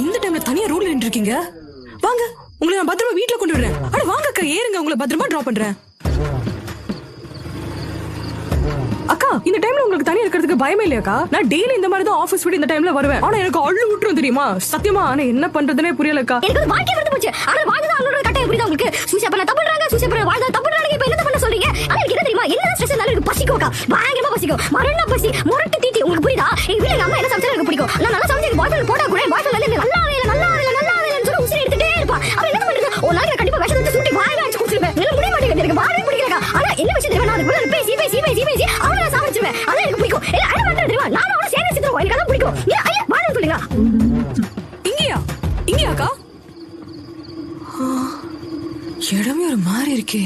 இந்த டைம்ல தனியா ரோட்ல நின்று இருக்கீங்க? வாங்க, உங்களை நான் பத்திரமா வீட்டுல கொண்டு விடுறேன். அட வாங்க அக்கா, ஏறுங்க, உங்களை பத்திரமா டிராப் பண்றேன். அக்கா, இந்த டைம்ல உங்களுக்கு தனியா இருக்கிறதுக்கு பயமே இல்லையாக்கா? நான் டெய்லி இந்த மாதிரி தான் ஆபீஸ் விட்டு இந்த டைம்ல வருவேன். ஆனா எனக்கு அள்ளு விட்டுரும் தெரியுமா? சத்தியமா. ஆனா என்ன பண்றதுனே புரியலக்கா. எனக்கு வாழ்க்கை வந்து போச்சு. ஆனா வாழ்ந்தா அவங்களோட கட்டை எப்படி தான் உங்களுக்கு சூசை பண்ண தப்புறாங்க, சூசை பண்ண வாழ்ந்தா தப்புறாங்க. இப்போ என்ன பண்ண சொல்றீங்க? ஆனா எனக்கு என்ன தெரியுமா? என்ன ஸ்ட்ரெஸ் இருந்தாலும் எனக்கு பசிக்கும்க்கா. பயங்கரமா பசிக்கும். மரண பசி, முரட்டு தீட்டி. உங்களுக்கு புரியுதா? எங்க வீட்ல அம்மா என்ன சமைச்சா எனக்கு பிடிக்கும். நான் நல்லா சமைச்சு பாய் ஃப்ரெண்ட் போட்டா கூட பாய் ஃப்ரெண்ட் வந்து நல்லா சொல்லி உசிரி எடுத்துட்டே இருப்பா. அவ என்ன பண்றது? ஒரு நாளைக்கு கண்டிப்பா விஷம் எடுத்து சூட்டி வாயில அடிச்சு குடிச்சிருவேன். எனக்கு முடிய மாட்டேங்குது. எனக்கு வாழவே பிடிக்கலக்கா. ஆனா என்ன விஷயம் தெரியுமா? நான் கூட பேசி அவளை சாவடிச்சிருவேன். அதான் எனக்கு பிடிக்கும். இல்ல அட மாட்டேன் தெரியுமா? நானும் அவளை சேர்ந்து சித்துறோம். எனக்கு அதான் பிடிக்கும். இல்ல ஐயா வாழன்னு சொல்லுங்க. இங்கேயாக்கா? இடமே ஒரு மாதிரி இருக்கே.